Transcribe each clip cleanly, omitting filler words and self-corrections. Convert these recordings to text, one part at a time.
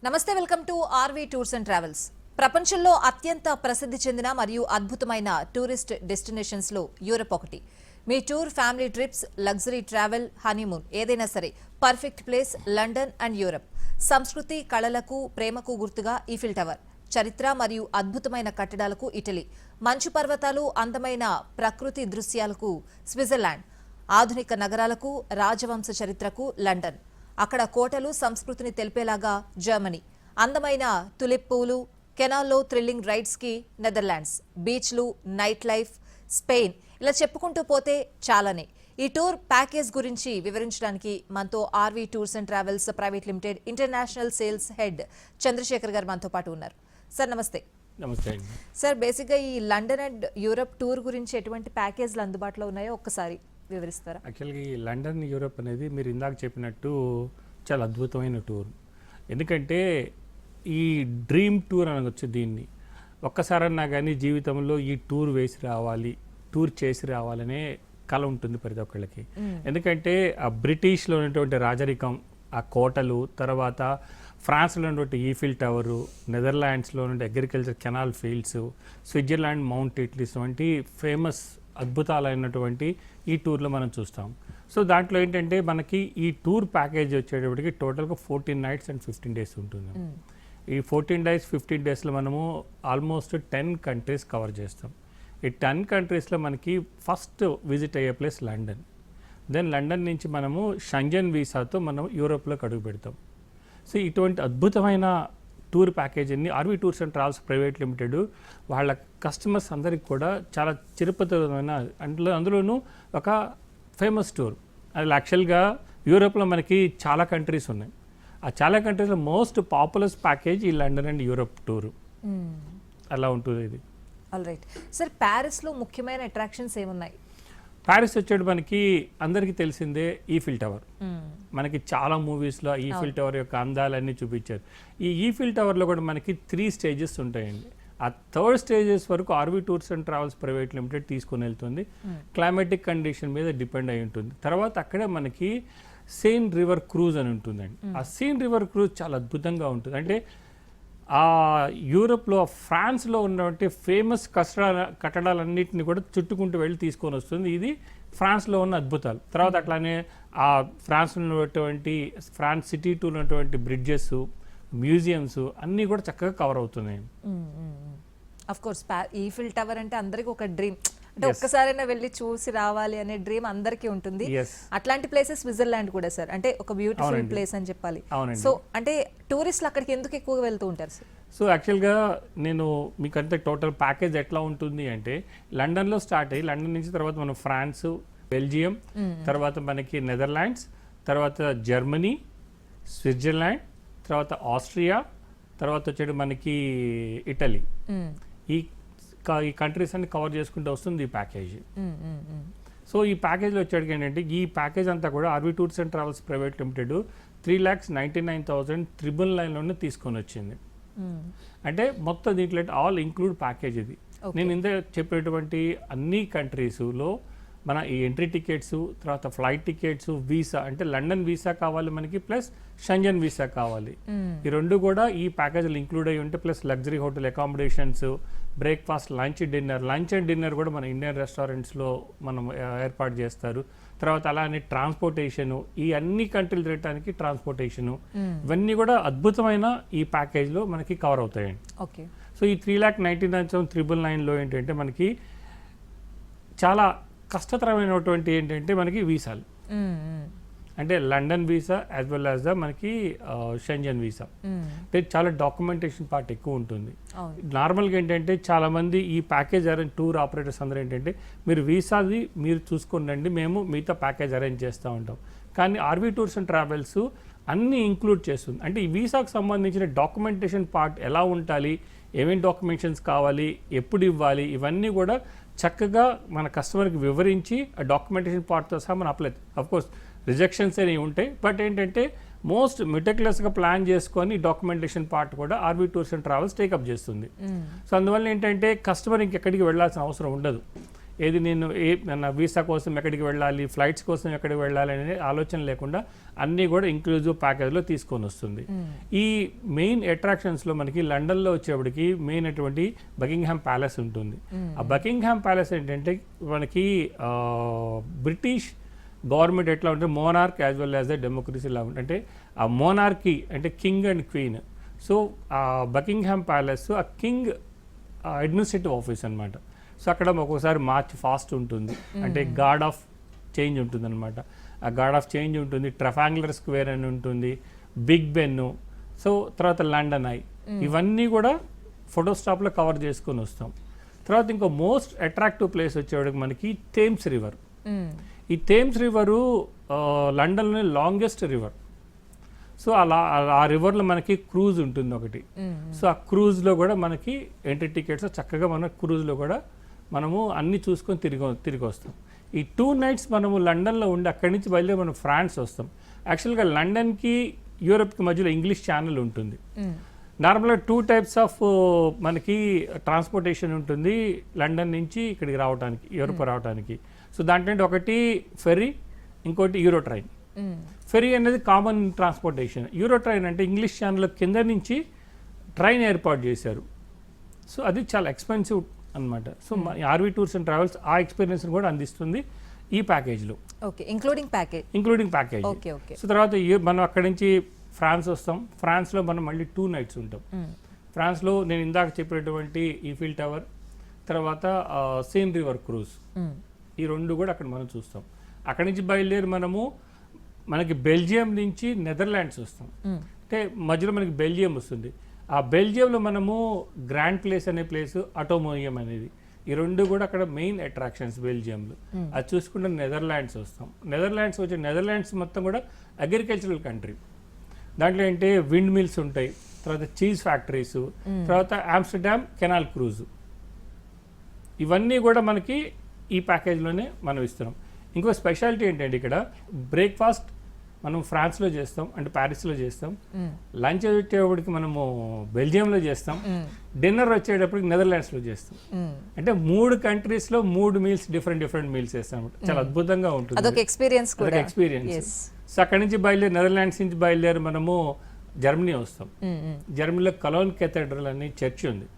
నమస్తే, welcome to RV tours and travels. ప్రపంచంలో అత్యంత ప్రసిద్ధి చెందిన మరియు అద్భుతమైన టూరిస్ట్ డెస్టినేషన్స్ లో యూరప్ ఒకటి. మీ tour, family trips, luxury travel, honeymoon ఏదైనా సరే perfect place London and Europe. సంస్కృతి, కళలకు, ప్రేమకు గుర్తుగా ఈఫిల్ టవర్, చరిత్ర మరియు అద్భుతమైన కట్టడాలకు ఇటలీ, మంచు పర్వతాలు, అందమైన ప్రకృతి దృశ్యాలకు స్విట్జర్లాండ్, ఆధునిక నగరాలకు, రాజవంశ చరిత్రకు లండన్, అక్కడ కోటలు సంస్కృతిని తెలిపేలాగా జర్మనీ, అందమైన తులిప్ పూలు, కెనాల్లో థ్రిల్లింగ్ రైడ్స్ కి నెదర్లాండ్స్, బీచ్లు, నైట్ లైఫ్ స్పెయిన్, ఇలా చెప్పుకుంటూ పోతే చాలానే. ఈ టూర్ ప్యాకేజ్ గురించి వివరించడానికి మనతో RV tours and travels private limited international sales head Chandrashekar గారు మనతో పాటు ఉన్నారు. సార్ నమస్తే. నమస్తే సార్, బేసిక్గా ఈ లండన్ అండ్ యూరప్ టూర్ గురించి ఎటువంటి ప్యాకేజ్లు అందుబాటులో ఉన్నాయో ఒక్కసారి వివరిస్తారా? యాక్చువల్గా ఈ లండన్ యూరప్ అనేది మీరు ఇందాక చెప్పినట్టు చాలా అద్భుతమైన టూర్. ఎందుకంటే ఈ డ్రీమ్ టూర్ అనొచ్చు దీన్ని. ఒక్కసారన్నా కానీ జీవితంలో ఈ టూర్ వేసి రావాలి, టూర్ చేసి రావాలనే కళ ఉంటుంది ప్రతి ఒక్కళ్ళకి. ఎందుకంటే ఆ బ్రిటిష్లో ఉన్నటువంటి రాజరికం, ఆ కోటలు, తర్వాత ఫ్రాన్స్లో ఉన్నటువంటి ఈఫిల్ టవరు, నెదర్లాండ్స్లో ఉన్నటువంటి agriculture canal fields, Switzerland mount Titlis వంటి ఫేమస్ అద్భుతాలైనటువంటి ఈ టూర్లో మనం చూస్తాం. సో దాంట్లో ఏంటంటే మనకి ఈ టూర్ ప్యాకేజ్ వచ్చేటప్పటికి టోటల్గా 14 nights and 15 days ఉంటుంది. ఈ 14 days 15 daysలో మనము ఆల్మోస్ట్ 10 countries కవర్ చేస్తాం. ఈ 10 countriesలో మనకి ఫస్ట్ విజిట్ అయ్యే ప్లేస్ లండన్. దెన్ లండన్ నుంచి మనము షంజన్ వీసాతో మనం యూరోప్లోకి అడుగు పెడతాం. సో ఇటువంటి అద్భుతమైన టూర్ ప్యాకేజీని RV tours and travels private limited వాళ్ళ కస్టమర్స్ అందరికి కూడా చాలా చిరుపతమైన అందులోనూ ఒక ఫేమస్ టూర్. అది యాక్చువల్గా యూరోప్లో మనకి చాలా కంట్రీస్ ఉన్నాయి. ఆ చాలా కంట్రీస్లో మోస్ట్ పాపులర్ ప్యాకేజ్ ఈ లండన్ అండ్ యూరోప్ టూర్. అలా ఉంటుంది ఇది. ఆల్ రైట్ సార్, ప్యారిస్లో ముఖ్యమైన అట్రాక్షన్స్ ఏమున్నాయి? ప్యారిస్ వచ్చేటి మనకి అందరికీ తెలిసిందే ఈఫిల్ టవర్. మనకి చాలా మూవీస్లో ఈఫిల్ టవర్ యొక్క అందాలన్నీ చూపించారు. ఈ ఈఫిల్ టవర్లో కూడా మనకి 3 stages ఉంటాయండి. ఆ 3rd stages వరకు RV tours and travels private limited తీసుకుని వెళ్తుంది. క్లైమాటిక్ కండిషన్ మీద డిపెండ్ అయి ఉంటుంది. తర్వాత అక్కడే మనకి సెయిన్ రివర్ క్రూజ్ అని ఉంటుందండి. ఆ సెయిన్ రివర్ క్రూజ్ చాలా అద్భుతంగా ఉంటుంది. అంటే ఆ యూరోప్లో, ఫ్రాన్స్లో ఉన్నటువంటి ఫేమస్ కట్టడాలన్నింటినీ కూడా చుట్టుకుంటూ వెళ్ళి తీసుకొని వస్తుంది. ఇది ఫ్రాన్స్లో ఉన్న అద్భుతాలు. తర్వాత అట్లానే ఆ ఫ్రాన్స్లో ఉన్నటువంటి ఫ్రాన్స్ సిటీ టూర్ ఉన్నటువంటి బ్రిడ్జెస్, మ్యూజియంస్ అన్నీ కూడా చక్కగా కవర్ అవుతున్నాయి. అఫ్ కోర్స్ ఈఫిల్ టవర్ అంటే అందరికి ఒక డ్రీమ్. అంటే ఒక్కసారైనా వెళ్ళి చూసి రావాలి అనే డ్రీమ్ అందరికీ ఉంటుంది. అట్లాంటి ప్లేసెస్ స్విట్జర్లాండ్ కూడా సార్, అంటే ఒక బ్యూటిఫుల్ ప్లేస్ అని చెప్పాలి. సో అంటే టూరిస్టులు అక్కడికి ఎందుకు ఎక్కువగా వెళ్తూ ఉంటారు సార్? సో యాక్చువల్గా నేను మీకు అంతే టోటల్ ప్యాకేజ్ ఎట్లా ఉంటుంది అంటే లండన్లో స్టార్ట్ అయ్యి లండన్ నుంచి తర్వాత మనం ఫ్రాన్స్, బెల్జియం, తర్వాత మనకి నెదర్లాండ్స్, తర్వాత జర్మనీ, స్విట్జర్లాండ్, తర్వాత ఆస్ట్రియా, తర్వాత వచ్చేది మనకి ఇటలీ. ఈ కంట్రీస్ అన్ని కవర్ చేసుకుంటూ వస్తుంది ఈ ప్యాకేజ్. సో ఈ ప్యాకేజ్లో వచ్చేటికి ఏంటంటే ఈ ప్యాకేజ్ అంతా కూడా RV tours and travels private limited 3,99,999లోనే తీసుకొని వచ్చింది. అంటే మొత్తం దీంట్లో ఆల్ ఇంక్లూడ్ ప్యాకేజ్ ఇది. నేను ఇంత చెప్పేటువంటి అన్ని కంట్రీస్లో మన ఈ ఎంట్రీ టికెట్స్, తర్వాత ఫ్లైట్ టికెట్స్, వీసా అంటే లండన్ వీసా కావాలి మనకి, ప్లస్ షంజన్ వీసా కావాలి. ఈ రెండు కూడా ఈ ప్యాకేజ్లో ఇంక్లూడ్ అయ్యి ఉంటే, plus luxury hotel accommodations, breakfast, lunch and dinner కూడా మన ఇండియన్ రెస్టారెంట్స్లో మనం ఏర్పాటు చేస్తారు. తర్వాత అలానే ట్రాన్స్పోర్టేషను, ఈ అన్ని కంట్రీలు తిరగడానికి ట్రాన్స్పోర్టేషను, ఇవన్నీ కూడా అద్భుతమైన ఈ ప్యాకేజ్లో మనకి కవర్ అవుతాయండి. ఓకే. సో ఈ 3,99,999లో ఏంటంటే మనకి చాలా కష్టతరమైనటువంటి ఏంటంటే మనకి వీసాలు, అంటే London visa as well as the మనకి షెంజన్ వీసా. అంటే చాలా డాక్యుమెంటేషన్ పార్ట్ ఎక్కువ ఉంటుంది. నార్మల్గా ఏంటంటే చాలామంది ఈ ప్యాకేజ్ అరేంజ్ టూర్ ఆపరేటర్స్ అందరూ ఏంటంటే మీరు వీసాది మీరు చూసుకోండి, మేము మిగతా ప్యాకేజ్ అరేంజ్ చేస్తూ ఉంటాం. కానీ ఆర్వీ టూర్స్ అండ్ ట్రావెల్స్ అన్నీ ఇంక్లూడ్ చేస్తుంది. అంటే ఈ వీసాకు సంబంధించిన డాక్యుమెంటేషన్ పార్ట్ ఎలా ఉండాలి, ఏమేమి డాక్యుమెంటేషన్స్ కావాలి, ఎప్పుడు ఇవ్వాలి, ఇవన్నీ కూడా చక్కగా మన కస్టమర్కి వివరించి ఆ డాక్యుమెంటేషన్ పార్ట్తో సహా మనం అప్లై. అఫ్కోర్స్ రిజెక్షన్స్ అనేవి ఉంటాయి, బట్ ఏంటంటే మోస్ట్ మెటిక్యులస్గా ప్లాన్ చేసుకొని డాక్యుమెంటేషన్ పార్ట్ కూడా RV tours and travels take up చేస్తుంది. సో అందువల్ల ఏంటంటే కస్టమర్ ఇంకెక్కడికి వెళ్ళాల్సిన అవసరం ఉండదు. ఏది నేను నా వీసా కోసం ఎక్కడికి వెళ్ళాలి, ఫ్లైట్స్ కోసం ఎక్కడికి వెళ్ళాలి అనే ఆలోచన లేకుండా అన్నీ కూడా ఇంక్లూజివ్ ప్యాకేజ్లో తీసుకొని వస్తుంది. ఈ మెయిన్ అట్రాక్షన్స్లో మనకి లండన్లో వచ్చేప్పటికి మెయిన్ అటువంటి బకింగ్హామ్ ప్యాలెస్ ఉంటుంది. ఆ బకింగ్హామ్ ప్యాలెస్ ఏంటంటే మనకి బ్రిటిష్ గవర్నమెంట్ ఎట్లా ఉంటే monarch as well as the democracy లా అంటే ఆ మోనార్కీ అంటే కింగ్ అండ్ క్వీన్. సో ఆ బకింగ్హామ్ ప్యాలెస్ ఆ కింగ్ అడ్మినిస్ట్రేటివ్ ఆఫీస్ అనమాట. సో అక్కడ ఒక్కోసారి మార్చ్ ఫాస్ట్ ఉంటుంది, అంటే గార్డ్ ఆఫ్ చేంజ్ ఉంటుంది అనమాట. ఆ గార్డ్ ఆఫ్ చేంజ్ ఉంటుంది, ట్రఫాంగులర్ స్క్వేర్ అని ఉంటుంది, బిగ్ బెన్, సో తర్వాత లండన్ ఐ, ఇవన్నీ కూడా ఫోటో స్టాప్లో కవర్ చేసుకొని వస్తాం. తర్వాత ఇంకో మోస్ట్ అట్రాక్టివ్ ప్లేస్ వచ్చేవాడికి మనకి థేమ్స్ రివర్. ఈ థేమ్స్ రివరు లండన్లోనే లాంగెస్ట్ రివర్. సో అలా ఆ రివర్లో మనకి క్రూజ్ ఉంటుంది ఒకటి. సో ఆ క్రూజ్లో కూడా మనకి ఎంట్రీ టికెట్స్ చక్కగా మన క్రూజ్లో కూడా మనము అన్ని చూసుకొని తిరిగి వస్తాం. ఈ 2 nights మనము లండన్లో ఉండి అక్కడి నుంచి బయలుదేరి మనం ఫ్రాన్స్ వస్తాం. యాక్చువల్గా లండన్కి యూరోప్కి మధ్యలో ఇంగ్లీష్ ఛానల్ ఉంటుంది. నార్మల్గా 2 types ఆఫ్ మనకి ట్రాన్స్పోర్టేషన్ ఉంటుంది లండన్ నుంచి ఇక్కడికి రావడానికి, యూరోప్ రావడానికి. సో దాంట్లో ఒకటి ఫెర్రీ, ఇంకోటి యూరో ట్రైన్. ఫెర్రీ అనేది కామన్ ట్రాన్స్పోర్టేషన్. యూరో ట్రైన్ అంటే ఇంగ్లీష్ ఛానల్ కింద నుంచి ట్రైన్ ఏర్పాటు చేశారు. సో అది చాలా ఎక్స్పెన్సివ్ అనమాట. So RV tours and travels ఆ ఎక్స్పీరియన్స్ కూడా అందిస్తుంది ఈ ప్యాకేజ్లో, ఇంక్లూడింగ్ ప్యాకేజ్. సో తర్వాత మనం అక్కడి నుంచి ఫ్రాన్స్ వస్తాం. ఫ్రాన్స్లో మనం మళ్ళీ 2 nights ఉంటాం. ఫ్రాన్స్లో నేను ఇందాక చెప్పినటువంటి ఈఫిల్ టవర్, తర్వాత సేన్ రివర్ క్రూజ్, ఈ 2 కూడా అక్కడ మనం చూస్తాం. అక్కడి నుంచి బయలుదేరి మనకి బెల్జియం నుంచి నెదర్లాండ్స్ వస్తాం. అంటే మధ్యలో మనకి బెల్జియం వస్తుంది. ఆ బెల్జియంలో మనము గ్రాండ్ ప్లేస్ అనే ప్లేస్, అటోమోయియం అనేది, ఈ 2 కూడా అక్కడ మెయిన్ అట్రాక్షన్స్ బెల్జియంలో. అది చూసుకుంటే నెదర్లాండ్స్ వస్తాం. నెదర్లాండ్స్ మొత్తం కూడా అగ్రికల్చరల్ కంట్రీ. దాంట్లో ఏంటంటే విండ్ మిల్స్ ఉంటాయి, తర్వాత చీజ్ ఫ్యాక్టరీస్, తర్వాత ఆమ్స్టర్డామ్ కెనాల్ క్రూజ్, ఇవన్నీ కూడా మనకి ఈ ప్యాకేజ్లోనే మనం ఇస్తున్నాం. ఇంకో స్పెషాలిటీ ఏంటంటే ఇక్కడ బ్రేక్ఫాస్ట్ మనం ఫ్రాన్స్లో చేస్తాం, అంటే ప్యారిస్లో చేస్తాం. లంచ్ వచ్చేటప్పటికి మనము బెల్జియంలో చేస్తాం. డిన్నర్ వచ్చేటప్పటికి నెదర్లాండ్స్లో చేస్తాం. అంటే 3 countries లో 3 meals డిఫరెంట్ మీల్స్ చేస్తాం. చాలా అద్భుతంగా ఉంటుంది, అదొక ఎక్స్పీరియన్స్. సో అక్కడి నుంచి బయలుదేరి నెదర్లాండ్స్ నుంచి బయలుదేరి మనము జర్మనీ వస్తాం. జర్మనీలో కలోన్ కెథడ్రల్ అని చర్చ్ ఉంది.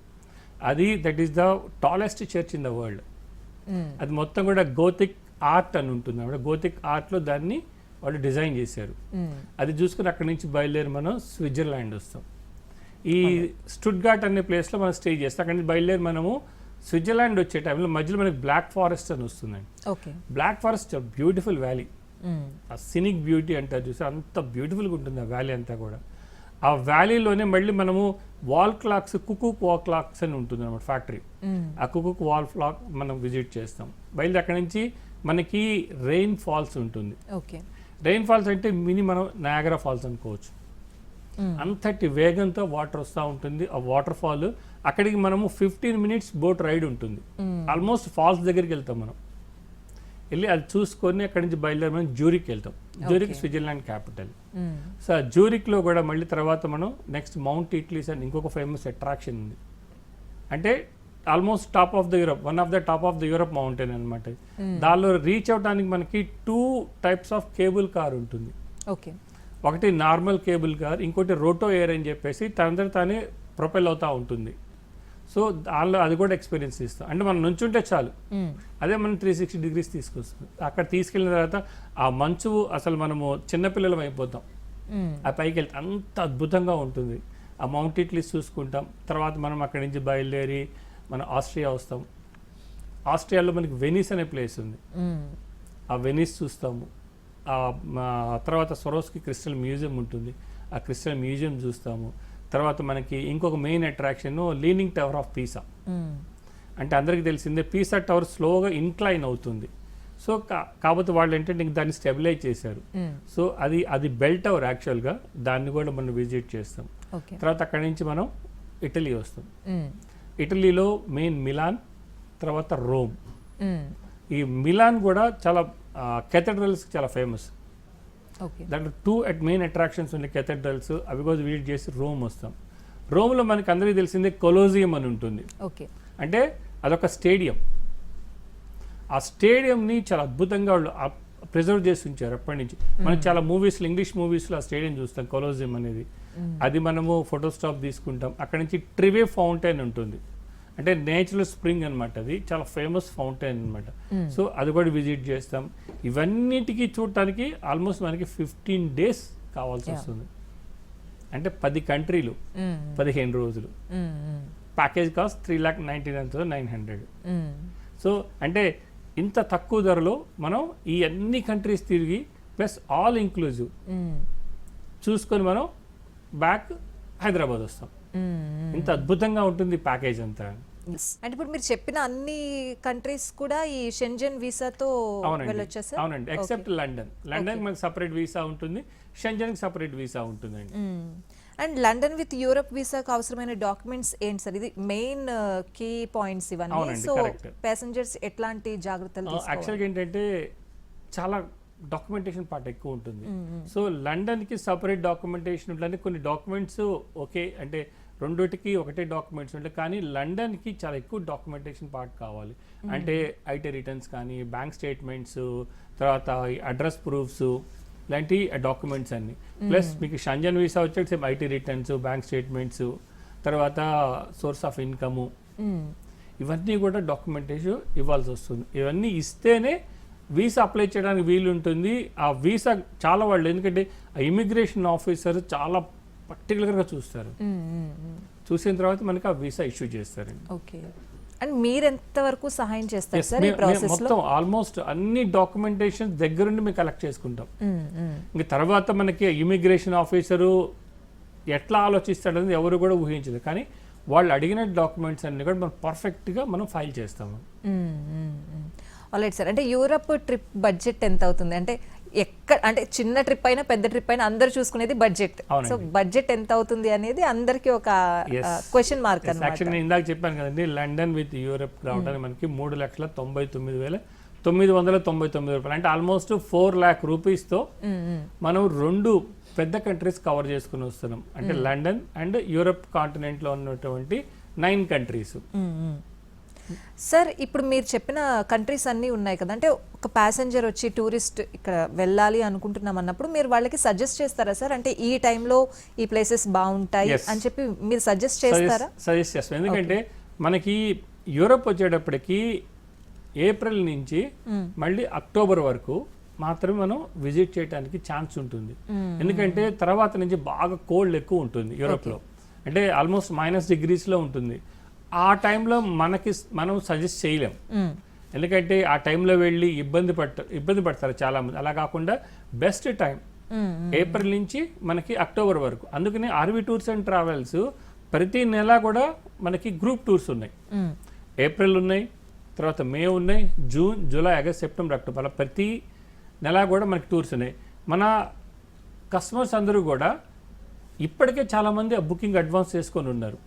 అది that is the tallest church in the world. అది మొత్తం కూడా గోతిక్ ఆర్ట్ అని ఉంటుంది అన్నమాట. గోతిక్ ఆర్ట్లో దాన్ని వాళ్ళు డిజైన్ చేశారు. అది చూసుకుని అక్కడి నుంచి బయలుదేరి మనం స్విట్జర్లాండ్ వస్తాం. ఈ స్టుట్గార్ట్ అనే ప్లేస్లో మనం స్టే చేస్తాం. అక్కడి నుంచి బయలుదేరి మనము స్విట్జర్లాండ్ వచ్చే టైంలో మధ్యలో మనకి బ్లాక్ ఫారెస్ట్ అని వస్తుందండి. బ్లాక్ ఫారెస్ట్ బ్యూటిఫుల్ వ్యాలీ, ఆ సినిక్ బ్యూటీ అంటారు చూసి, అంత బ్యూటిఫుల్గా ఉంటుంది ఆ వ్యాలీ అంతా కూడా. ఆ వ్యాలీలోనే మళ్ళీ మనము వాల్ క్లాక్స్, కుకుక్ వాల్ క్లాక్స్ అని ఉంటుంది అనమాట ఫ్యాక్టరీ. ఆ కుకుక్ వాల్ క్లాక్ మనం విజిట్ చేస్తాం. బయలుదేరి అక్కడి నుంచి మనకి రెయిన్ ఫాల్స్ ఉంటుంది. రెయిన్ ఫాల్స్ అంటే మనం నయాగరా ఫాల్స్ అనుకోవచ్చు. అంతటి వేగంతో వాటర్ వస్తూ ఉంటుంది. ఆ వాటర్ ఫాల్ అక్కడికి మనము 15 minutes బోట్ రైడ్ ఉంటుంది. ఆల్మోస్ట్ ఫాల్స్ దగ్గరికి వెళ్తాం. మనం వెళ్ళి అది చూసుకొని అక్కడి నుంచి బయలుదేరి మనం జ్యూరిక్ వెళ్తాం. Zurich Switzerland capital. సో ఆ జ్యూరిక్లో కూడా మళ్ళీ తర్వాత మనం నెక్స్ట్ మౌంట్ ఇట్లీస్ అని ఇంకొక ఫేమస్ అట్రాక్షన్ ఉంది. అంటే almost top of the Europe, one of the top of the Europe mountain అనమాట. దానిలో రీచ్ అవడానికి మనకి 2 types ఆఫ్ కేబుల్ కార్ ఉంటుంది. ఒకటి నార్మల్ కేబుల్ కార్, ఇంకోటి రోటో ఎయిర్ అని చెప్పేసి తనందరూ తానే ప్రొపెల్ అవుతూ ఉంటుంది. సో దానిలో అది కూడా ఎక్స్పీరియన్స్ ఇస్తాం. అంటే మనం నుంచుంటే చాలు, అదే మనం 360 degrees తీసుకొస్తుంది. అక్కడ తీసుకెళ్ళిన తర్వాత ఆ మంచు అసలు మనము చిన్నపిల్లలం అయిపోతాం. ఆ పైకి వెళ్తే అంత అద్భుతంగా ఉంటుంది. ఆ మౌంట్ ఇట్లీస్ చూసుకుంటాం. తర్వాత మనం అక్కడి నుంచి బయలుదేరి మనం ఆస్ట్రియా వస్తాం. ఆస్ట్రియాలో మనకి వెనిస్ అనే ప్లేస్ ఉంది. ఆ వెనిస్ చూస్తాము. తర్వాత స్వరోస్కి క్రిస్టల్ మ్యూజియం ఉంటుంది. ఆ క్రిస్టల్ మ్యూజియం చూస్తాము. తర్వాత మనకి ఇంకొక main attraction leaning tower of Pisa. అంటే అందరికీ తెలిసిందే పీసా టవర్ స్లోగా ఇన్క్లైన్ అవుతుంది. సో కాకపోతే వాళ్ళు ఏంటంటే దాన్ని స్టెబిలైజ్ చేశారు. సో అది బెల్ టవర్ యాక్చువల్గా, దాన్ని కూడా మనం విజిట్ చేస్తాం. తర్వాత అక్కడి నుంచి మనం ఇటలీ వస్తాం. ఇటలీలో మెయిన్ మిలాన్, తర్వాత రోమ్. ఈ మిలాన్ కూడా చాలా కెథడ్రల్స్ చాలా ఫేమస్. దాంట్లో 2 మెయిన్ అట్రాక్షన్స్ ఉన్నాయి కెథడ్రల్స్. అవి కూడా విజిట్ చేసి రోమ్ వస్తాం. రోమ్లో మనకి అందరికీ తెలిసిందే కొలోజియం అని ఉంటుంది. అంటే అదొక స్టేడియం. ఆ స్టేడియంని చాలా అద్భుతంగా వాళ్ళు ప్రిజర్వ్ చేసి ఉంచారు అప్పటి నుంచి. మనం చాలా మూవీస్లో, ఇంగ్లీష్ మూవీస్లో ఆ స్టేడియం చూస్తాం, కొలోజియం అనేది. అది మనము ఫోటో స్టాప్ తీసుకుంటాం. అక్కడ నుంచి ట్రివే ఫౌంటైన్ ఉంటుంది, అంటే నేచురల్ స్ప్రింగ్ అనమాట. అది చాలా ఫేమస్ ఫౌంటైన్ అనమాట. సో అది కూడా విజిట్ చేస్తాం. ఇవన్నిటికీ చూడటానికి ఆల్మోస్ట్ మనకి 15 days కావాల్సి వస్తుంది. అంటే 10 కంట్రీలు, 15 రోజులు. Package cost 3,99,900. సో అంటే ఇంత తక్కువ ధరలో మనం ఈ అన్ని కంట్రీస్ తిరిగి ప్లస్ ఆల్ ఇంక్లూజివ్ చూసుకొని మనం బ్యాక్ హైదరాబాద్ వస్తాం. ఇంత అద్భుతంగా ఉంటుంది ప్యాకేజ్ అంతా. అంటే ఇప్పుడు మీరు చెప్పిన అన్ని కంట్రీస్ కూడా ఈ షెంజన్ వీసాతో వెళ్ళొచ్చా సార్? అవునండి, ఎక్సెప్ట్ లండన్. లండన్ మనకి సపరేట్ వీసా ఉంటుంది, షెంజన్కి సపరేట్ వీసా ఉంటుందండి. అండ్ లండన్ విత్ యూరప్ వీసాకు అవసరమైన డాక్యుమెంట్స్ ఏంటి సార్? ఇది మెయిన్ కీ పాయింట్స్ ఇవన్నీ. సో ప్యాసింజర్స్ ఎట్లాంటి జాగ్రత్తలు తీసుకోవాలి? యాక్చువల్గా ఏంటంటే చాలా డాక్యుమెంటేషన్ పార్ట్ ఎక్కువ ఉంటుంది. సో లండన్కి సపరేట్ డాక్యుమెంటేషన్ ఉంటుంది. కొన్ని డాక్యుమెంట్స్ ఓకే అంటే రెండుటికి ఒకటే డాక్యుమెంట్స్ ఉంటాయి, కానీ లండన్కి చాలా ఎక్కువ డాక్యుమెంటేషన్ పార్ట్ కావాలి. అంటే ఐటీ రిటర్న్స్ కానీ, బ్యాంక్ స్టేట్మెంట్స్, తర్వాత అడ్రస్ ప్రూఫ్స్ ఇలాంటి డాక్యుమెంట్స్ అన్ని. ప్లస్ మీకు షెంజన్ వీసా వచ్చేసి ఐటీ రిటర్న్స్, బ్యాంక్ స్టేట్మెంట్స్, తర్వాత సోర్స్ ఆఫ్ ఇన్కము, ఇవన్నీ కూడా డాక్యుమెంటేషన్ ఇవ్వాల్సి వస్తుంది. ఇవన్నీ ఇస్తేనే వీసా అప్లై చేయడానికి వీలు ఉంటుంది. ఆ వీసా చాలా వాళ్ళు, ఎందుకంటే ఆ ఇమిగ్రేషన్ ఆఫీసర్ చాలా పర్టికులర్గా చూస్తారు. చూసిన తర్వాత మనకి ఆ వీసా ఇష్యూ చేస్తారండి. ఓకే. అండ్ మీరు ఎంత వరకు సహాయం చేస్తారు సార్ ఈ ప్రాసెస్ లో? మొత్తం ఆల్మోస్ట్ అన్ని డాక్యుమెంటేషన్ దగ్గరుండి మేము కలెక్ట్ చేసుకుంటాం. ఇంకా తర్వాత మనకి ఇమిగ్రేషన్ ఆఫీసరు ఎట్లా ఆలోచిస్తాడని ఎవరు కూడా ఊహించదు, కానీ వాళ్ళు అడిగిన డాక్యుమెంట్స్ అన్ని కూడా మనం పర్ఫెక్ట్గా మనం ఫైల్ చేస్తాము. Alright sir. అంటే యూరప్ ట్రిప్ బడ్జెట్ ఎంత అవుతుంది? అంటే అంటే చిన్న ట్రిప్ అయినా పెద్ద ట్రిప్ అయినా అందరు చూసుకునేది బడ్జెట్. సో బడ్జెట్ ఎంత అవుతుంది అనేది అందరికి ఒక క్వశ్చన్ మార్క్ అన్నమాట. నేను ఇందాక చెప్పాను కదండి, లండన్ విత్ యూరప్ రావడానికి మనకి 3,99,999 రూపాయలు, అంటే ఆల్మోస్ట్ 4 lakh రూపీస్తో మనం 2 పెద్ద కంట్రీస్ కవర్ చేసుకుని వస్తున్నాం. అంటే లండన్ అండ్ యూరప్ కాంటినెంట్ లో ఉన్నటువంటి 9 కంట్రీస్. సార్ ఇప్పుడు మీరు చెప్పిన కంట్రీస్ అన్నీ ఉన్నాయి కదా, అంటే ఒక ప్యాసింజర్ వచ్చి టూరిస్ట్ ఇక్కడ వెళ్ళాలి అనుకుంటున్నాం అన్నప్పుడు మీరు వాళ్ళకి సజెస్ట్ చేస్తారా సార్? అంటే ఈ టైంలో ఈ ప్లేసెస్ బాగుంటాయి అని చెప్పి మీరు సజెస్ట్ చేస్తారా? సజెస్ట్ చేస్తాం. ఎందుకంటే మనకి యూరప్ వచ్చేటప్పటికి ఏప్రిల్ నుంచి మళ్ళీ అక్టోబర్ వరకు మాత్రమే మనం విజిట్ చేయడానికి ఛాన్స్ ఉంటుంది. ఎందుకంటే తర్వాత నుంచి బాగా కోల్డ్ ఎక్కువ ఉంటుంది యూరోప్లో, అంటే ఆల్మోస్ట్ -degrees ఉంటుంది. ఆ టైంలో మనం సజెస్ట్ చేయలేం, ఎందుకంటే ఆ టైంలో వెళ్ళి ఇబ్బంది పడతారు చాలా మంది. అలా కాకుండా బెస్ట్ టైం ఏప్రిల్ నుంచి మనకి అక్టోబర్ వరకు. అందుకని ఆర్వి టూర్స్ అండ్ ట్రావెల్స్ ప్రతి నెల కూడా మనకి గ్రూప్ టూర్స్ ఉన్నాయి. ఏప్రిల్ ఉన్నాయి, తర్వాత మే ఉన్నాయి, June, July, August, September, October, అలా ప్రతి నెల కూడా మనకి టూర్స్ ఉన్నాయి. మన కస్టమర్స్ అందరూ కూడా ఇప్పటికే చాలామంది బుకింగ్ అడ్వాన్స్ చేసుకొని ఉన్నారు.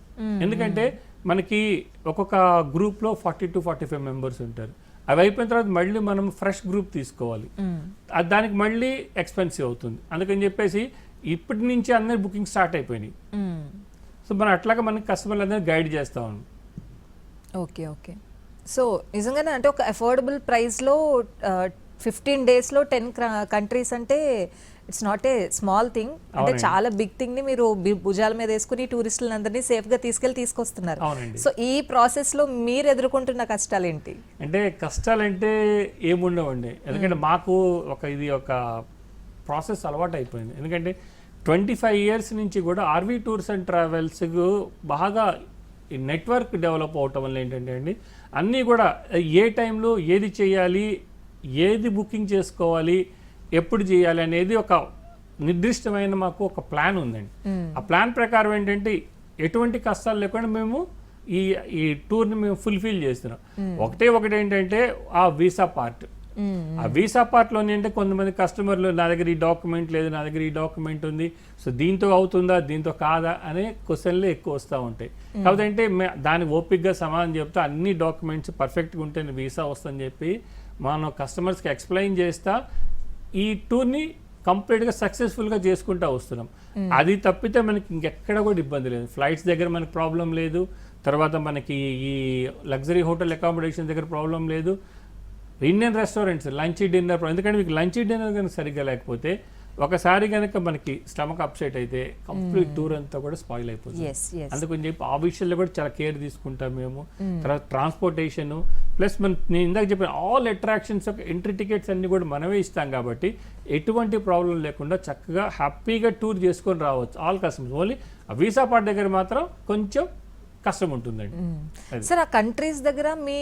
ఎందుకంటే మనకి ఒక్కొక్క గ్రూప్లో 40 to 45 మెంబర్స్ ఉంటారు. అవి అయిపోయిన తర్వాత మళ్ళీ మనం ఫ్రెష్ గ్రూప్ తీసుకోవాలి, దానికి మళ్ళీ ఎక్స్పెన్సివ్ అవుతుంది. అందుకని చెప్పేసి ఇప్పటి నుంచి అందరి బుకింగ్ స్టార్ట్ అయిపోయినాయి. సో మనం అట్లాగా మనకి కస్టమర్లు అందరూ గైడ్ చేస్తా ఉన్నాం. Okay okay. సో నిజంగానే అంటే ఒక అఫోర్డబుల్ ప్రైస్లో 15 daysలో 10 కంట్రీస్ అంటే it's not a small thing. అంటే చాలా బిగ్ థింగ్ ని మీరు భుజాల మీద వేసుకుని టూరిస్టులందరినీ సేఫ్ గా తీసుకొస్తున్నారు. సో ఈ ప్రాసెస్ లో మీరు ఎదుర్కొంటున్న కష్టాలు ఏంటి? అంటే కష్టాలంటే ఏముండవండి, ఎందుకంటే మాకు ఇది ఒక ప్రాసెస్ అలవాటు అయిపోయింది. ఎందుకంటే 25 years నుంచి కూడా ఆర్వి టూర్స్ అండ్ ట్రావెల్స్ బాగా ఈ నెట్వర్క్ డెవలప్ అవటం వల్ల ఏంటంటే అండి, అన్నీ కూడా ఏ టైంలో ఏది చేయాలి, ఏది బుకింగ్ చేసుకోవాలి, ఎప్పుడు చేయాలి అనేది ఒక నిర్దిష్టమైన మాకు ఒక ప్లాన్ ఉందండి. ఆ ప్లాన్ ప్రకారం ఏంటంటే ఎటువంటి కష్టాలు లేకుండా మేము ఈ టూర్ని మేము ఫుల్ఫిల్ చేస్తున్నాం. ఒకటి ఏంటంటే ఆ వీసా పార్ట్. ఆ వీసా పార్ట్లోనే అంటే కొంతమంది కస్టమర్లు నా దగ్గర ఈ డాక్యుమెంట్ లేదు, నా దగ్గర ఈ డాక్యుమెంట్ ఉంది, సో దీంతో అవుతుందా దీంతో కాదా అనే క్వశ్చన్లు ఎక్కువ వస్తూ ఉంటాయి. కాబట్టి అంటే దానికి ఓపిక్గా సమాధానం చెప్తా అన్ని డాక్యుమెంట్స్ పర్ఫెక్ట్గా ఉంటే వీసా వస్తుందని చెప్పి మనం కస్టమర్స్కి ఎక్స్ప్లెయిన్ చేస్తా ఈ టూర్ని కంప్లీట్గా సక్సెస్ఫుల్గా చేసుకుంటూ వస్తున్నాం. అది తప్పితే మనకి ఇంకెక్కడ కూడా ఇబ్బంది లేదు. ఫ్లైట్స్ దగ్గర మనకి ప్రాబ్లం లేదు, తర్వాత మనకి ఈ లగ్జరీ హోటల్ అకామిడేషన్ దగ్గర ప్రాబ్లం లేదు, ఇండియన్ రెస్టారెంట్స్ లంచ్ డిన్నర్, ఎందుకంటే మీకు లంచ్ డిన్నర్ కనుక సరిగ్గా లేకపోతే ఒకసారి కనుక మనకి స్టమక్ అప్సెట్ అయితే కంప్లీట్ టూర్ అంతా కూడా స్పాయిల్ అయిపోతుంది. అందుకని చెప్పి ఆ విషయంలో కూడా చాలా కేర్ తీసుకుంటాం మేము. తర్వాత ట్రాన్స్పోర్టేషన్ ప్లస్ నేను ఇందాక చెప్పిన ఆల్ అట్రాక్షన్స్ ఎంట్రీ టికెట్స్ అన్ని కూడా మనమే ఇస్తాం కాబట్టి ఎటువంటి ప్రాబ్లం లేకుండా చక్కగా హ్యాపీగా టూర్ చేసుకొని రావచ్చు all customers. Only visa part దగ్గర మాత్రం కొంచెం కష్టం ఉంటుందండి. సార్, ఆ కంట్రీస్ దగ్గర మీ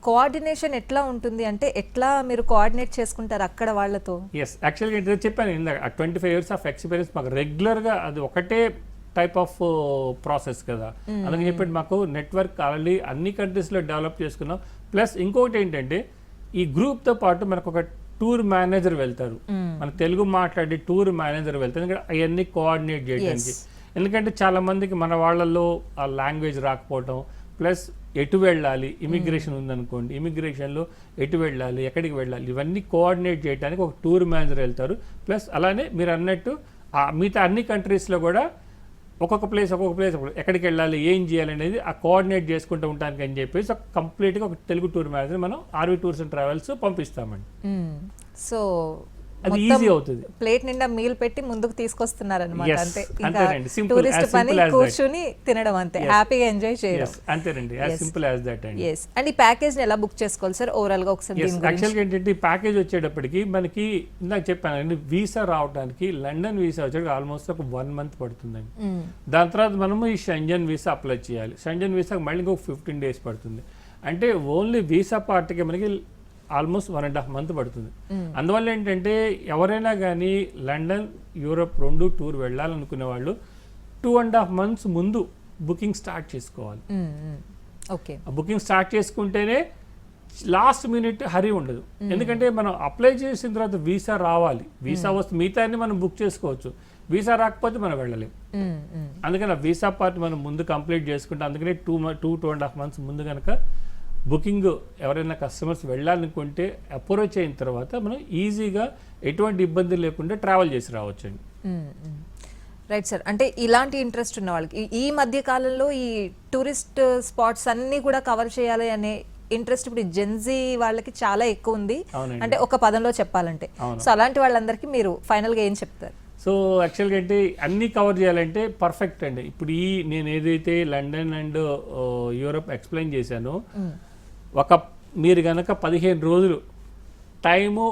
కోఆర్డినేషన్ ఎట్లా ఉంటుంది, అంటే ఎట్లా మీరు కోఆర్డినేట్ చేసుకుంటారు అక్కడ వాళ్ళతో? ఎస్, యాక్చువల్గా ఏంటంటే చెప్పాను ఇందాక 25 years ఆఫ్ ఎక్స్పీరియన్స్ మాకు రెగ్యులర్గా అది ఒకటే టైప్ ఆఫ్ ప్రాసెస్ కదా. అందుకని చెప్పి మాకు నెట్వర్క్ ఆల్రెడీ అన్ని కంట్రీస్లో డెవలప్ చేసుకున్నాం. ప్లస్ ఇంకొకటి ఏంటంటే ఈ గ్రూప్తో పాటు మనకు ఒక టూర్ మేనేజర్ వెళ్తారు, మన తెలుగు మాట్లాడి టూర్ మేనేజర్ వెళ్తారు, ఎందుకంటే అవన్నీ కోఆర్డినేట్ చేయడానికి. ఎందుకంటే చాలా మందికి మన వాళ్ళల్లో ఆ లాంగ్వేజ్ రాకపోవటం, ప్లస్ ఎటు వెళ్ళాలి, ఇమిగ్రేషన్ ఉందనుకోండి, ఇమిగ్రేషన్లో ఎటు వెళ్ళాలి, ఎక్కడికి వెళ్ళాలి, ఇవన్నీ కోఆర్డినేట్ చేయడానికి ఒక టూర్ మేనేజర్ వెళ్తారు. ప్లస్ అలానే మీరు అన్నట్టు మిగతా అన్ని కంట్రీస్లో కూడా ఒక్కొక్క ప్లేస్ ఎక్కడికి వెళ్ళాలి, ఏం చేయాలి అనేది ఆ కోఆర్డినేట్ చేసుకుంటూ ఉండడానికి అని చెప్పేసి కంప్లీట్గా ఒక తెలుగు టూర్ మేనేజర్ మనం ఆర్వీ టూర్స్ అండ్ ట్రావెల్స్ పంపిస్తామండి. సో అది ఈజీ అవుతుంది. ప్లేట్ నిండా మీల్ పెట్టి ముందుకు తీసుకొస్తున్నారనమాట. Yes, అంతే, అంతేనండి. Simple, టూరిస్ట్ as పని simple as కూర్చుని తినడం అంతే, హ్యాపీగా ఎంజాయ్ చేయడం. అంతేనండి, యాజ్ సింపుల్ యాజ్ దట్ అండి. అండ్ ఈ ప్యాకేజ్ ఎలా బుక్ చేసుకోవాలి సార్ ఓవరాల్ గా ఒకసారి? యాక్చువల్గా ఏంటంటే ఈ ప్యాకేజ్ వచ్చేటప్పటికి మనకి ఇందాక చెప్పానండి, వీసా రావడానికి లండన్ వీసా వచ్చేటికి ఆల్మోస్ట్ ఒక 1 month పడుతుందండి. దాని తర్వాత మనము ఈ షెంజన్ వీసా అప్లై చేయాలి. షెంజన్ వీసాకి మళ్ళీ ఇంకొక 15 days పడుతుంది. అంటే ఓన్లీ వీసా పార్ట్కి మనకి ఆల్మోస్ట్ 1.5 months పడుతుంది. అందువల్ల ఏంటంటే ఎవరైనా కానీ లండన్, యూరోప్ 2 టూర్ వెళ్ళాలనుకునే వాళ్ళు 2.5 months ముందు బుకింగ్ స్టార్ట్ చేసుకోవాలి. ఓకే, బుకింగ్ స్టార్ట్ చేసుకుంటేనే లాస్ట్ మినిట్ హరీ ఉండదు. ఎందుకంటే మనం అప్లై చేసిన తర్వాత వీసా రావాలి, వీసా వస్తే మిగతా మనం బుక్ చేసుకోవచ్చు, వీసా రాకపోతే మనం వెళ్ళలేం. అందుకని ఆ వీసా పార్ట్ మనం ముందు కంప్లీట్ చేసుకుంటే, అందుకనే 2.5 months ముందు కనుక బుకింగ్ ఎవరైనా కస్టమర్స్ వెళ్ళాలనుకుంటే అప్రోచ్ అయిన తర్వాత మనం ఈజీగా ఎటువంటి ఇబ్బంది లేకుండా ట్రావెల్ చేసి రావచ్చండి. రైట్ సార్, అంటే ఇలాంటి ఇంట్రెస్ట్ ఉన్న వాళ్ళకి ఈ మధ్య కాలంలో ఈ టూరిస్ట్ స్పాట్స్ అన్ని కూడా కవర్ చేయాలి అనే ఇంట్రెస్ట్ ఇప్పుడు జెన్జీ వాళ్ళకి చాలా ఎక్కువ ఉంది, అంటే ఒక పదంలో చెప్పాలంటే. సో అలాంటి వాళ్ళందరికీ మీరు ఫైనల్గా ఏం చెప్తారు? సో యాక్చువల్గా అంటే అన్నీ కవర్ చేయాలంటే పర్ఫెక్ట్ అండి. ఇప్పుడు నేను ఏదైతే లండన్ అండ్ యూరోప్ ఎక్స్ప్లెయిన్ చేశానో, మీరు కనుక 15 రోజులు టైము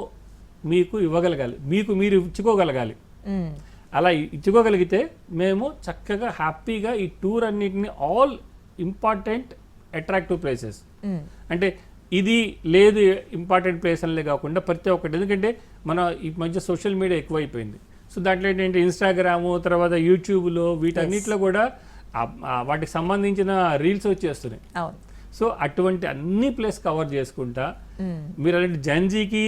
మీకు ఇవ్వగలగాలి, మీరు ఇచ్చుకోగలగాలి. అలా ఇచ్చుకోగలిగితే మేము చక్కగా హ్యాపీగా ఈ టూర్ అన్నిటిని ఆల్ ఇంపార్టెంట్ అట్రాక్టివ్ ప్లేసెస్, అంటే ఇది లేదు ఇంపార్టెంట్ ప్లేస్ అనే కాకుండా ప్రతి ఒక్కటి, ఎందుకంటే మన ఈ మధ్య సోషల్ మీడియా ఎక్కువైపోయింది. సో దాంట్లో ఏంటంటే ఇన్స్టాగ్రాము, తర్వాత యూట్యూబ్లో వీటన్నిటిలో కూడా వాటికి సంబంధించిన రీల్స్ వచ్చేస్తున్నాయి. సో అటువంటి అన్ని ప్లేస్ కవర్ చేసుకుంటా మీరు అలాంటి జెన్జీకి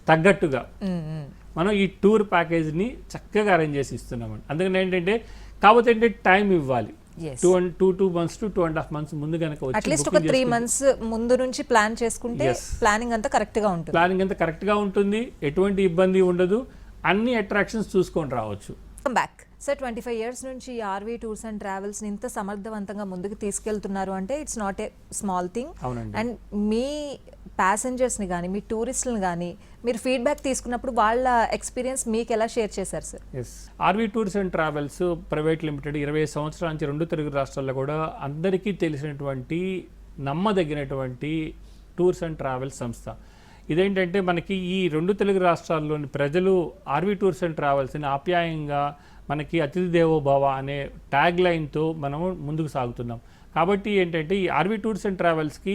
తగ్గట్టుగా మనం ఈ టూర్ ప్యాకేజ్ని చక్కగా అరేంజ్ చేసి ఇస్తున్నామండి. అందుకని ఏంటంటే కాకపోతే ఏంటంటే టైం ఇవ్వాలి. 2 months to 2.5 months ముందు కనుక వచ్చి అట్లీస్ట్ ఒక 3 months ముందు నుంచి ప్లాన్ చేసుకుంటే ప్లానింగ్ అంతా కరెక్ట్ గా ఉంటుంది, ఎటువంటి ఇబ్బంది ఉండదు, అన్ని అట్రాక్షన్స్ చూసుకొని రావచ్చు. బ్యాక్ సార్, 25 years నుంచి ఆర్వీ టూర్స్ అండ్ ట్రావెల్స్ ని ఇంత సమర్థవంతంగా ముందుకు తీసుకెళ్తున్నారు అంటే it's not a small thing. And me passengers ని కానీ మీ టూరిస్టులను కానీ మీరు ఫీడ్బ్యాక్ తీసుకున్నప్పుడు వాళ్ళ ఎక్స్పీరియన్స్ మీకు ఎలా షేర్ చేశారు sir? RV tours and travels private limited 20 సంవత్సరాల నుంచి 2 తెలుగు రాష్ట్రాల్లో కూడా అందరికీ తెలిసినటువంటి నమ్మదగినటువంటి టూర్స్ అండ్ ట్రావెల్స్ సంస్థ. ఇదేంటంటే మనకి ఈ 2 తెలుగు రాష్ట్రాల్లోని ప్రజలు ఆర్వీ టూర్స్ అండ్ ట్రావెల్స్ని ఆప్యాయంగా మనకి అతిథి దేవో భవ అనే ట్యాగ్ లైన్తో మనము ముందుకు సాగుతున్నాం. కాబట్టి ఏంటంటే ఈ ఆర్వీ టూర్స్ అండ్ ట్రావెల్స్కి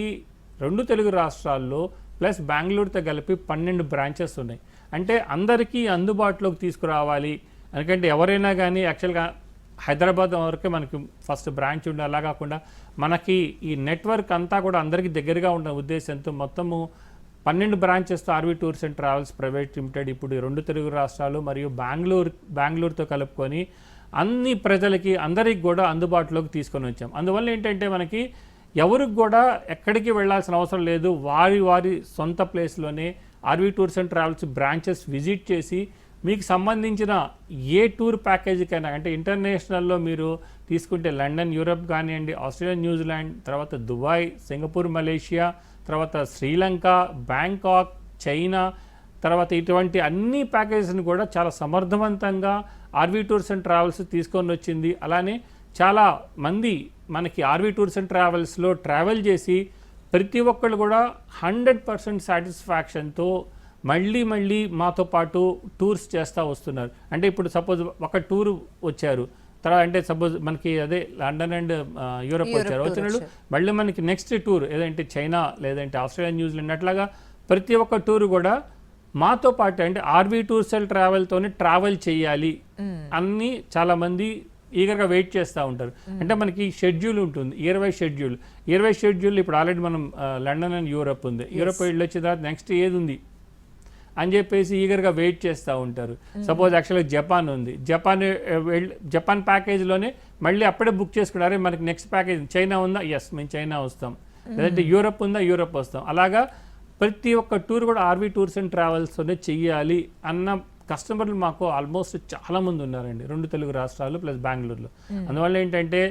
2 తెలుగు రాష్ట్రాల్లో ప్లస్ బెంగళూరుతో కలిపి 12 బ్రాంచెస్ ఉన్నాయి. అంటే అందరికీ అందుబాటులోకి తీసుకురావాలి. ఎందుకంటే ఎవరైనా కానీ యాక్చువల్గా హైదరాబాద్ వరకే మనకి ఫస్ట్ బ్రాంచ్ ఉండాలి, అలా కాకుండా మనకి ఈ నెట్వర్క్ అంతా కూడా అందరికీ దగ్గరగా ఉన్న ఉద్దేశంతో మొత్తము 12 బ్రాంచెస్తో RV tours and travels private limited ఇప్పుడు 2 తెలుగు రాష్ట్రాలు మరియు బెంగళూరుతో కలుపుకొని అన్ని ప్రజలకి అందరికి కూడా అందుబాటులోకి తీసుకొని వచ్చాం. అందువల్ల ఏంటంటే మనకి ఎవరికి కూడా ఎక్కడికి వెళ్ళాల్సిన అవసరం లేదు, వారి సొంత ప్లేస్లోనే RV tours and travels branches visit చేసి మీకు సంబంధించిన ఏ టూర్ ప్యాకేజీకైనా, అంటే ఇంటర్నేషనల్లో మీరు తీసుకుంటే లండన్ యూరప్ కానివ్వండి, ఆస్ట్రేలియా న్యూజిలాండ్, తర్వాత దుబాయ్, సింగపూర్ మలేషియా, తర్వాత శ్రీలంక, బ్యాంకాక్, చైనా, తర్వాత ఇటువంటి అన్ని ప్యాకేజెస్ని కూడా చాలా సమర్థవంతంగా ఆర్వీ టూర్స్ అండ్ ట్రావెల్స్ తీసుకొని వచ్చింది. అలానే చాలా మంది మనకి ఆర్వీ టూర్స్ అండ్ ట్రావెల్స్లో ట్రావెల్ చేసి ప్రతి ఒక్కళ్ళు కూడా 100% సాటిస్ఫాక్షన్తో మళ్ళీ మాతో పాటు టూర్స్ చేస్తూ వస్తున్నారు. అంటే ఇప్పుడు సపోజ్ ఒక టూర్ వచ్చారు, తర్వాత అంటే సపోజ్ మనకి అదే లండన్ అండ్ యూరప్ వచ్చారు, వచ్చిన వాళ్ళు మళ్ళీ మనకి నెక్స్ట్ టూర్ ఏదంటే చైనా లేదంటే ఆస్ట్రేలియా న్యూజిలాండ్ అట్లాగా ప్రతి ఒక్క టూర్ కూడా మాతో పాటు అంటే ఆర్వీ టూర్స్ అండ్ ట్రావెల్తోనే ట్రావెల్ చేయాలి అన్ని చాలా మంది ఈగర్గా వెయిట్ చేస్తూ ఉంటారు. అంటే మనకి షెడ్యూల్ ఉంటుంది, ఇయర్ వైజ్ షెడ్యూల్ ఇప్పుడు ఆల్రెడీ మనం లండన్ అండ్ యూరప్ ఉంది, యూరప్ వెళ్ళి వచ్చిన తర్వాత నెక్స్ట్ ఏది ఉంది అని చెప్పేసి ఈగర్గా వెయిట్ చేస్తూ ఉంటారు. సపోజ్ యాక్చువల్గా జపాన్ ఉంది, జపాన్ ప్యాకేజ్లోనే మళ్ళీ అప్పుడే బుక్ చేసుకున్నారే మనకి నెక్స్ట్ ప్యాకేజ్ చైనా ఉందా, ఎస్ మేము చైనా వస్తాం, లేదంటే యూరప్ ఉందా యూరప్ వస్తాం. అలాగా ప్రతి ఒక్క టూర్ కూడా ఆర్వీ టూర్స్ అండ్ ట్రావెల్స్తోనే చెయ్యాలి అన్న కస్టమర్లు మాకు ఆల్మోస్ట్ చాలా మంది ఉన్నారండి, 2 తెలుగు రాష్ట్రాలు ప్లస్ బెంగళూరులో. అందువల్ల ఏంటంటే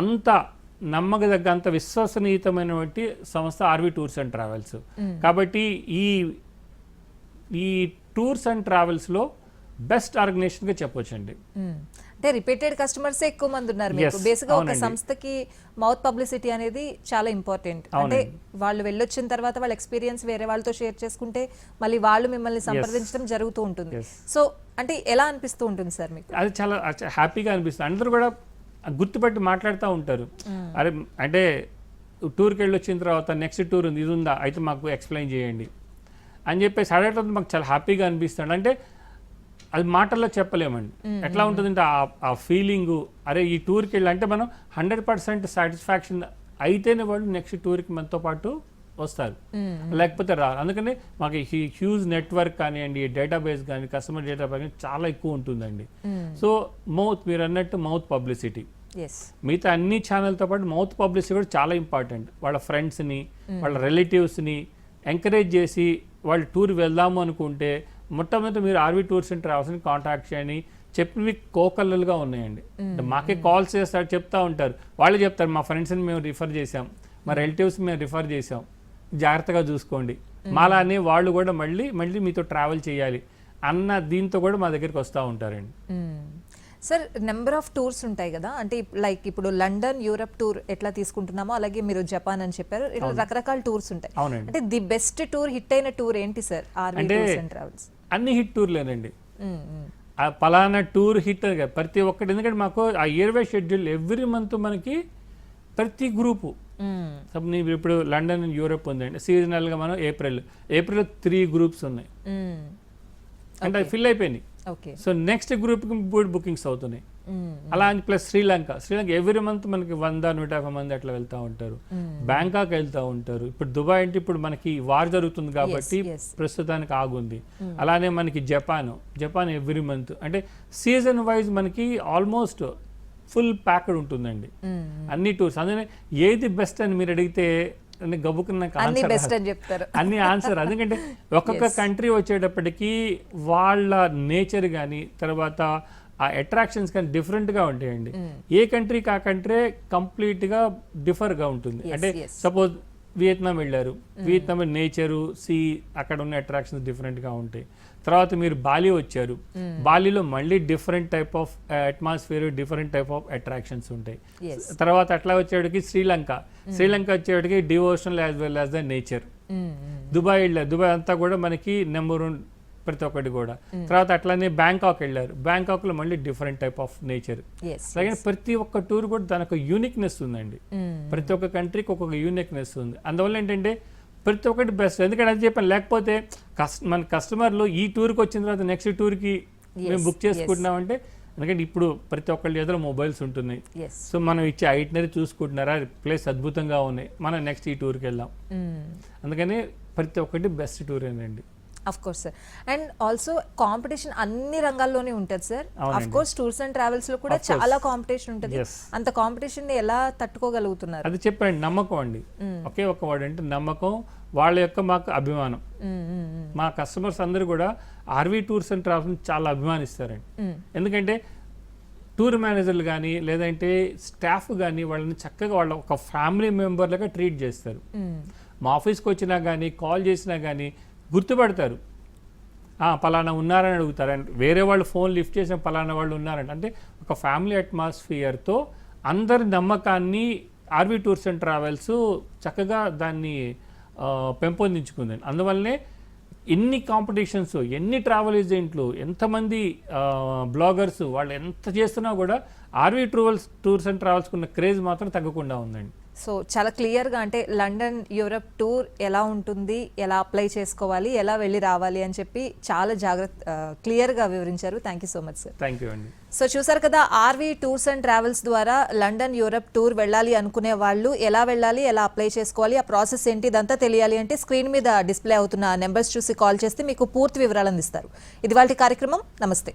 అంత నమ్మకదగ్గ అంత విశ్వసనీయతమైనటువంటి సంస్థ ఆర్వీ టూర్స్ అండ్ ట్రావెల్స్. కాబట్టి ఈ టూర్స్ అండ్ ట్రావెల్స్లో బెస్ట్ ఆర్గనైజేషన్గా చెప్పొచ్చండి. అంటే రిపీటెడ్ కస్టమర్స్ ఎక్కువ మంది ఉన్నారు మీకు. బేసిక్గా ఒక సంస్థకి మౌత్ పబ్లిసిటీ అనేది చాలా ఇంపార్టెంట్. అంటే వాళ్ళు వెళ్ళొచ్చిన తర్వాత వాళ్ళ ఎక్స్పీరియన్స్ వేరే వాళ్ళతో షేర్ చేసుకుంటే మళ్ళీ వాళ్ళు మిమ్మల్ని సంప్రదించడం జరుగుతూ ఉంటుంది. సో అంటే ఎలా అనిపిస్తూ ఉంటుంది సార్ మీకు? అది చాలా హ్యాపీగా అనిపిస్తుంది. అందరూ కూడా గుర్తుపట్టి మాట్లాడుతూ ఉంటారు, అరే అంటే టూర్కి వెళ్ళి వచ్చిన తర్వాత నెక్స్ట్ టూర్ ఉంది, ఇది ఉందా, అయితే మాకు ఎక్స్ప్లెయిన్ చేయండి అని చెప్పేసి అడగటం మాకు చాలా హ్యాపీగా అనిపిస్తుంది. అంటే అది మాటల్లో చెప్పలేమండి. ఎట్లా ఉంటుందంటే ఆ ఫీలింగు, అరే ఈ టూర్కి వెళ్ళి అంటే మనం 100% సాటిస్ఫాక్షన్ అయితేనే వాళ్ళు నెక్స్ట్ టూర్కి మనతో పాటు వస్తారు, లేకపోతే రారు. అందుకని మాకు హ్యూజ్ నెట్వర్క్ కానివ్వండి, డేటాబేస్ కానీ కస్టమర్ డేటాబేస్ కానీ చాలా ఎక్కువ ఉంటుందండి. సో మీరు అన్నట్టు మౌత్ పబ్లిసిటీ, మిగతా అన్ని ఛానల్తో పాటు మౌత్ పబ్లిసిటీ కూడా చాలా ఇంపార్టెంట్. వాళ్ళ ఫ్రెండ్స్ని వాళ్ళ రిలేటివ్స్ని ఎంకరేజ్ చేసి వాళ్ళు టూర్ వెళ్దాము అనుకుంటే మొట్టమొదటి మీరు ఆర్వీ టూర్స్ అండ్ ట్రావెల్స్ని కాంటాక్ట్ చేయని చెప్పినవి కోకల్లలుగా ఉన్నాయండి. మాకే కాల్స్ చేస్తారు, చెప్తా ఉంటారు, వాళ్ళు చెప్తారు మా ఫ్రెండ్స్ని మేము రిఫర్ చేసాం, మా రిలేటివ్స్ మేము రిఫర్ చేసాం, జాగ్రత్తగా చూసుకోండి, మాలానే వాళ్ళు కూడా మళ్ళీ మీతో ట్రావెల్ చేయాలి అన్న దీంతో కూడా మా దగ్గరికి వస్తూ ఉంటారండి. సార్ నెంబర్ ఆఫ్ టూర్స్ ఉంటాయి కదా, అంటే లైక్ ఇప్పుడు లండన్ యూరప్ టూర్ ఎట్లా తీసుకుంటున్నామో అలాగే మీరు జపాన్ అని చెప్పారు, ఇట్లా రకరకాల టూర్స్ ఉంటాయి. అంటే ది బెస్ట్ టూర్, హిట్ అయిన టూర్ ఏంటి sir RV tours and travels? అన్ని హిట్ టూర్లేనండి, పలానా టూర్ హిట్ ప్రతి ఒక్కటి. ఎందుకంటే మాకు ఆ year wise schedule every month మనకి ప్రతి గ్రూపు ఇప్పుడు లండన్ యూరప్ ఉందండి, సీజనల్గా మనం ఏప్రిల్ 3 గ్రూప్స్ ఉన్నాయి, అంటే అది ఫిల్ అయిపోయినాయి. సో నెక్స్ట్ గ్రూప్కి బుకింగ్స్ అవుతున్నాయి. అలా అని ప్లస్ శ్రీలంక ఎవ్రీ మంత్ మనకి 100-150 మంది అట్లా వెళ్తూ ఉంటారు, బ్యాంకాక్ వెళ్తూ ఉంటారు. ఇప్పుడు దుబాయ్ అంటే ఇప్పుడు మనకి వార్ జరుగుతుంది కాబట్టి ప్రస్తుతానికి ఆగుంది. అలానే మనకి జపాన్ ఎవ్రీ మంత్, అంటే సీజన్ వైజ్ మనకి ఆల్మోస్ట్ ఫుల్ ప్యాక్డ్ ఉంటుందండి అన్ని టూర్స్. అందుకని ఏది బెస్ట్ అని మీరు అడిగితే గబుకున్న అన్ని ఆన్సర్. ఎందుకంటే ఒక్కొక్క కంట్రీ వచ్చేటప్పటికి వాళ్ళ నేచర్ కానీ తర్వాత ఆ అట్రాక్షన్స్ కానీ డిఫరెంట్గా ఉంటాయండి. ఏ కంట్రీకి ఆ కంట్రీ కంప్లీట్గా డిఫర్గా ఉంటుంది. అంటే సపోజ్ వియత్నాం వెళ్ళారు, వియత్నాం నేచరు అక్కడ ఉన్న అట్రాక్షన్స్ డిఫరెంట్గా ఉంటాయి. తర్వాత మీరు బాలి వచ్చారు, బాలిలో మళ్ళీ different type of atmosphere, different type of attractions ఉంటాయి. తర్వాత అట్లా వచ్చేటికి శ్రీలంక వచ్చేటికి devotional as well as the nature. Dubai అంతా కూడా మనకి నెంబర్ 1 ప్రతి ఒక్కటి కూడా. తర్వాత అట్లానే బ్యాంకాక్ వెళ్ళారు, బ్యాంకాక్లో మళ్ళీ డిఫరెంట్ టైప్ ఆఫ్ నేచర్. అలాగే ప్రతి ఒక్క టూర్ కూడా దానికి యూనిక్నెస్ ఉందండి, ప్రతి ఒక్క కంట్రీకి ఒక్కొక్క యూనిక్నెస్ ఉంది. అందువల్ల ఏంటంటే ప్రతి ఒక్కటి బెస్ట్. ఎందుకంటే అది చెప్పాను, లేకపోతే మన కస్టమర్లు ఈ టూర్కి వచ్చిన తర్వాత నెక్స్ట్ టూర్కి మేము బుక్ చేసుకుంటున్నామంటే, ఎందుకంటే ఇప్పుడు ప్రతి ఒక్కళ్ళ చేతిలో మొబైల్స్ ఉంటున్నాయి. సో మనం ఇచ్చే ఐటినరీ చూసుకుంటున్నారా, ప్లేస్ అద్భుతంగా ఉన్నాయి, మనం నెక్స్ట్ ఈ టూర్కి వెళ్దాం. అందుకని ప్రతి ఒక్కటి బెస్ట్ టూర్ ఏనండి. Of course sir. And also competition అన్ని రంగాల్లోనే ఉంటుంది sir. Of course tours and travels లో కూడా చాలా కాంపిటీషన్ ఉంటుంది. అంత కాంపిటీషన్ ని ఎలా తట్టుకోగలుగుతున్నారు? అది చెప్పండి, నమ్మకం అండి. ఒకే ఒక వర్డ్ అంటే నమ్మకం. వాళ్ళ యొక్క మాకు అభిమానం. మా కస్టమర్స్ అందరూ కూడా ఆర్వీ టూర్స్ అండ్ ట్రావెల్స్ చాలా అభిమానిస్తారండి. ఎందుకంటే టూర్ మేనేజర్లు కానీ లేదంటే స్టాఫ్ కానీ వాళ్ళని చక్కగా వాళ్ళ ఒక ఫ్యామిలీ మెంబర్లుగా ట్రీట్ చేస్తారు. మా ఆఫీస్కి వచ్చినా కానీ కాల్ చేసినా కానీ గుర్తుపడతారు, పలానా ఉన్నారని అడుగుతారు. అండ్ వేరే వాళ్ళు ఫోన్ లిఫ్ట్ చేసిన పలానా వాళ్ళు ఉన్నారంట. అంటే ఒక ఫ్యామిలీ అట్మాస్ఫియర్తో అందరి నమ్మకాన్ని ఆర్వీ టూర్స్ అండ్ ట్రావెల్స్ చక్కగా దాన్ని పెంపొందించుకుందండి. అందువల్లనే ఎన్ని కాంపిటీషన్స్, ఎన్ని ట్రావెల్ ఏజెంట్లు, ఎంతమంది బ్లాగర్స్ వాళ్ళు ఎంత చేస్తున్నా కూడా ఆర్వీ టూర్స్ అండ్ ట్రావెల్స్కి ఉన్న క్రేజ్ మాత్రం తగ్గకుండా ఉందండి. సో చాలా క్లియర్గా అంటే లండన్ యూరప్ టూర్ ఎలా ఉంటుంది, ఎలా అప్లై చేసుకోవాలి, ఎలా వెళ్ళి రావాలి అని చెప్పి చాలా క్లియర్గా వివరించారు. Thank you so much sir. Thank you అండి. సో చూసారు కదా, ఆర్వీ టూర్స్ అండ్ ట్రావెల్స్ ద్వారా లండన్ యూరప్ టూర్ వెళ్ళాలి అనుకునే వాళ్ళు ఎలా వెళ్ళాలి, ఎలా అప్లై చేసుకోవాలి, ఆ ప్రాసెస్ ఏంటి, ఇదంతా తెలియాలి అంటే స్క్రీన్ మీద డిస్ప్లే అవుతున్న నెంబర్స్ చూసి కాల్ చేస్తే మీకు పూర్తి వివరాలు అందిస్తారు. ఇది వాళ్ళ కార్యక్రమం. నమస్తే.